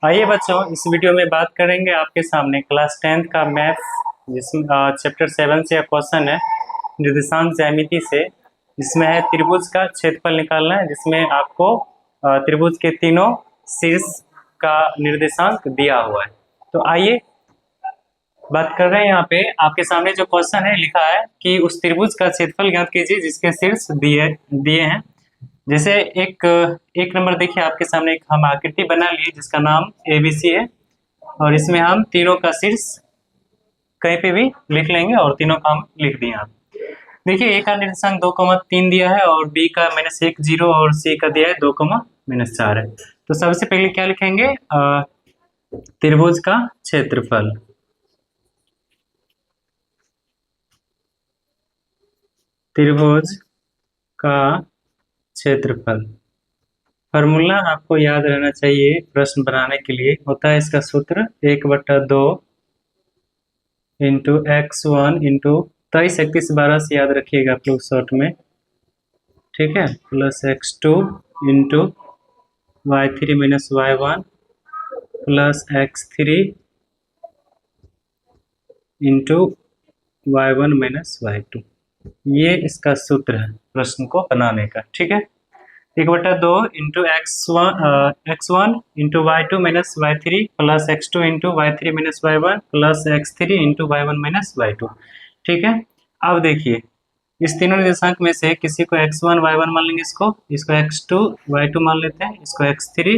आइए बच्चों, इस वीडियो में बात करेंगे आपके सामने क्लास 10th का मैथ्स जिसमें चैप्टर 7 से क्वेश्चन है निर्देशांक ज्यामिति से, जिसमें है त्रिभुज का क्षेत्रफल निकालना है, जिसमें आपको त्रिभुज के तीनों शीर्ष का निर्देशांक दिया हुआ है। तो आइए बात कर रहे हैं। यहाँ पे आपके सामने जो क्वेश्चन है लिखा है कि उस त्रिभुज का क्षेत्रफल ज्ञात कीजिए जिसके शीर्ष दिए दिए हैं। जैसे एक नंबर देखिए, आपके सामने एक हम आकृति बना लिए जिसका नाम ABC है, और इसमें हम तीनों का शीर्ष कहीं पे भी लिख लेंगे और तीनों का हम लिख दिए। आप देखिए, ए का निर्देशांक 2,3 दिया है, और बी का -1 0 और सी का दिया है 2,-4 है। तो सबसे पहले क्या लिखेंगे? त्रिभुज का क्षेत्रफल। त्रिभुज का क्षेत्रफल फॉर्मूला आपको याद रहना चाहिए प्रश्न बनाने के लिए। होता है इसका सूत्र 1/2 इंटू x1 इंटू 23 31 12 से याद रखिएगा आप लोग शॉर्ट में, ठीक है, plus x2 into y3 minus y1 plus x3 into y1 minus y2। ये इसका सूत्र है प्रश्न को बनाने का, ठीक है। 1/2 into x1 into y2 minus y3 plus x2 into y3 minus y1 plus x3 into y1 minus y2, ठीक है। अब देखिए, इस तीनों निर्देशांक में से किसी को x1 y1 मान लेंगे, इसको x2 y2 मान लेते हैं, इसको x3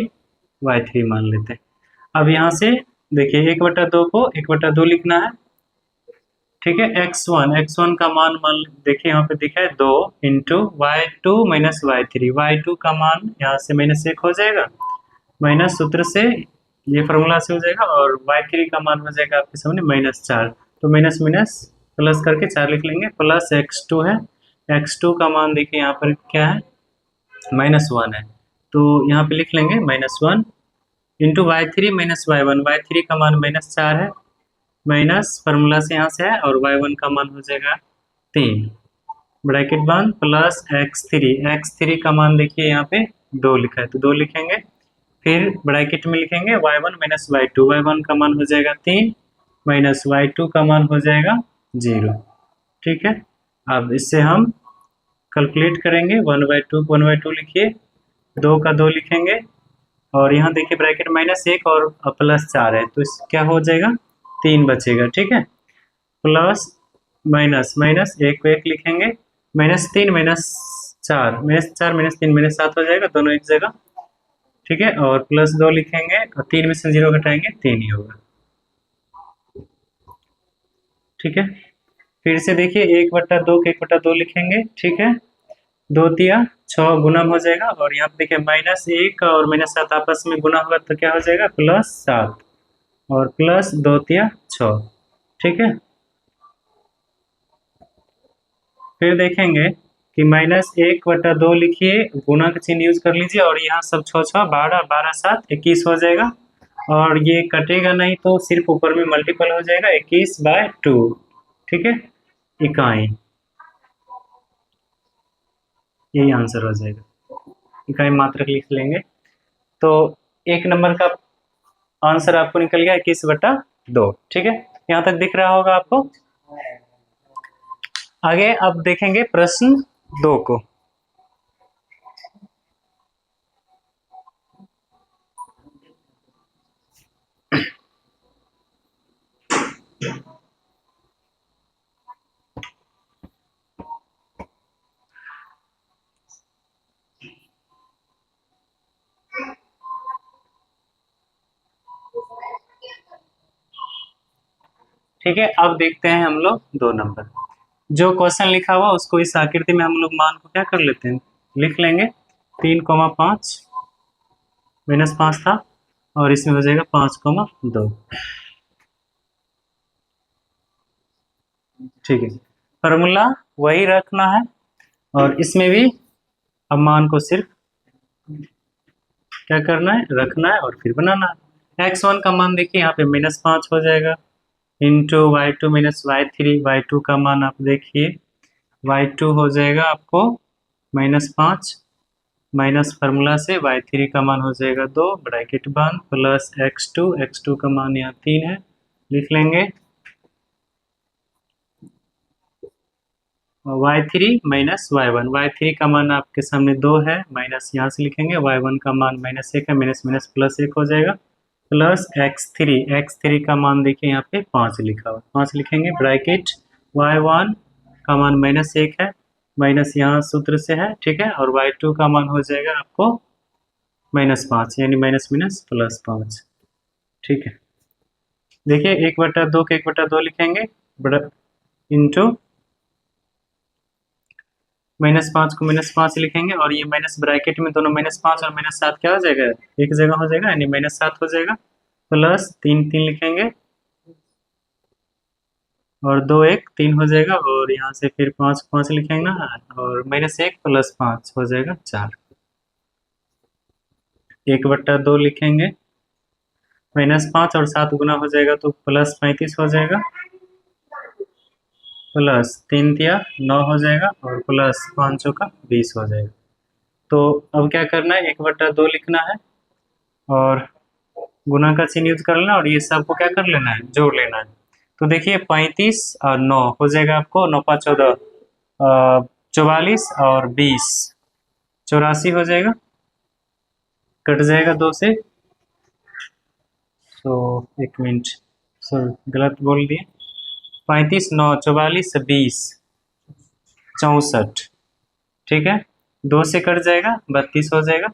y3 मान लेते हैं। अब यहाँ से देखिए 1/2 को 1/2 लिखना है, ठीक है। x1 का मान देखिए यहाँ पे दिखा है 2 इंटू y2 माइनस y3 का मान यहाँ से -1 हो जाएगा, माइनस सूत्र से ये फॉर्मूला से हो जाएगा, और y3 का मान हो जाएगा आपके सामने -4। तो माइनस माइनस प्लस करके 4 लिख लेंगे, प्लस x2 है। x2 का मान देखिए यहाँ पर क्या है, -1 है, तो यहाँ पे लिख लेंगे -1 इंटू y3 माइनस y3 का मान -4 है, माइनस फार्मूला से यहाँ से है, और y1 का मान हो जाएगा 3 ब्रैकेट बंद, प्लस x3 का मान देखिए यहाँ पे 2 लिखा है तो 2 लिखेंगे, फिर ब्रैकेट में लिखेंगे y1 माइनस y1 का मान हो जाएगा 3 माइनस y2 का मान हो जाएगा 0, ठीक है। अब इससे हम कैलकुलेट करेंगे, 1/2 लिखिए, 2 का 2 लिखेंगे, और यहाँ देखिए ब्रैकेट -1 और +4 है, तो इस क्या हो जाएगा 3 बचेगा, ठीक है। प्लस माइनस माइनस 1 को 1 लिखेंगे, -3 -4 -4 -3 -7 हो जाएगा, दोनों एक जगह, ठीक है। और +2 लिखेंगे, और 3 में से 0 घटाएंगे 3 ही होगा, ठीक है। फिर से देखिए 1/2 के 1/2 लिखेंगे, ठीक है, 2 तिया 6 गुना हो जाएगा, और यहाँ पे देखिए -1 और -7 आपस में गुना होगा तो क्या हो जाएगा +7 और प्लस 2 तिया 6, ठीक है। फिर देखेंगे कि -1/2 लिखिए, गुना का चिन्ह यूज कर लीजिए, और यहाँ सब 6 6 12 12 7 21 हो जाएगा, और ये कटेगा नहीं तो सिर्फ ऊपर में मल्टीपल हो जाएगा 21/2, ठीक है, इकाई, यही आंसर हो जाएगा, इकाई मात्रक लिख लेंगे। तो एक नंबर का आंसर आपको निकल गया 21/2, ठीक है। यहाँ तक दिख रहा होगा आपको। आगे अब देखेंगे प्रश्न 2 को। ठीक है, अब देखते हैं हम लोग 2 नंबर। जो क्वेश्चन लिखा हुआ उसको इस आकृति में हम लोग मान को क्या कर लेते हैं, लिख लेंगे। 3,5 -5 था, और इसमें हो जाएगा 5,2, ठीक है। फॉर्मूला वही रखना है, और इसमें भी अब मान को सिर्फ क्या करना है, रखना है, और फिर बनाना है। x1 का मान देखिए यहाँ पे -5 हो जाएगा, इंटू y2 माइनस y2 का मान आप देखिए y2 हो जाएगा आपको -5 माइनस फार्मूला से y3 का मान हो जाएगा 2 ब्रैकेट बंद प्लस x2 का मान यहाँ 3 है, लिख लेंगे y3 माइनस y3 का मान आपके सामने 2 है, माइनस यहाँ से लिखेंगे, y1 का मान -1 है, माइनस माइनस प्लस 1 हो जाएगा, प्लस x3 का मान देखिए यहाँ पे 5 लिखा हुआ, 5 लिखेंगे ब्रैकेट y1 का मान -1 है, माइनस यहाँ सूत्र से है, ठीक है, और y2 का मान हो जाएगा आपको -5, यानी माइनस माइनस प्लस 5, ठीक है। देखिए 1/2 के 1/2 लिखेंगे इंटू -5 को -5 लिखेंगे, और ये माइनस ब्रैकेट में दोनों -5 और -7 क्या हो जाएगा, एक जगह हो जाएगा, यानी -7 हो जाएगा, प्लस 3 लिखेंगे और 2 1 3 हो जाएगा, और यहाँ से फिर 5 लिखेंगे ना, और -1 प्लस 5 हो जाएगा 4, 1/2 लिखेंगे, -5 और 7 गुना हो जाएगा तो प्लस 35 हो जाएगा, प्लस 3 तिया 9 हो जाएगा, और प्लस 5 चौका 20 हो जाएगा। तो अब क्या करना है, 1/2 लिखना है और गुना का चिन्ह यूज कर लेना, और ये सबको क्या कर लेना है, जोड़ लेना है। तो देखिए 35 और 9 हो जाएगा आपको, 9 5 14 44 और 20 84 हो जाएगा, कट जाएगा 2 से, तो 1 मिनट, सॉरी गलत बोल दिए, 35 9 44 20 64, ठीक है, 2 से कट जाएगा 32 हो जाएगा,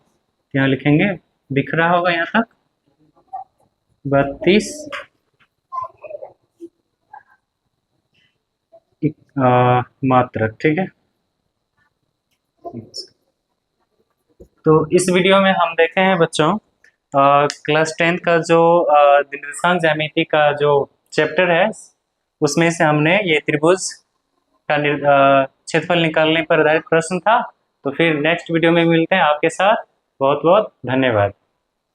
यहाँ लिखेंगे, दिख रहा होगा यहाँ तक 32 मात्रक, ठीक है। तो इस वीडियो में हम देखे हैं बच्चों क्लास 10 का जो निर्देशांक ज्यामिति का जो चैप्टर है, उसमें से हमने ये त्रिभुज का क्षेत्रफल निकालने पर आधारित प्रश्न था। तो फिर नेक्स्ट वीडियो में मिलते हैं आपके साथ, बहुत बहुत धन्यवाद।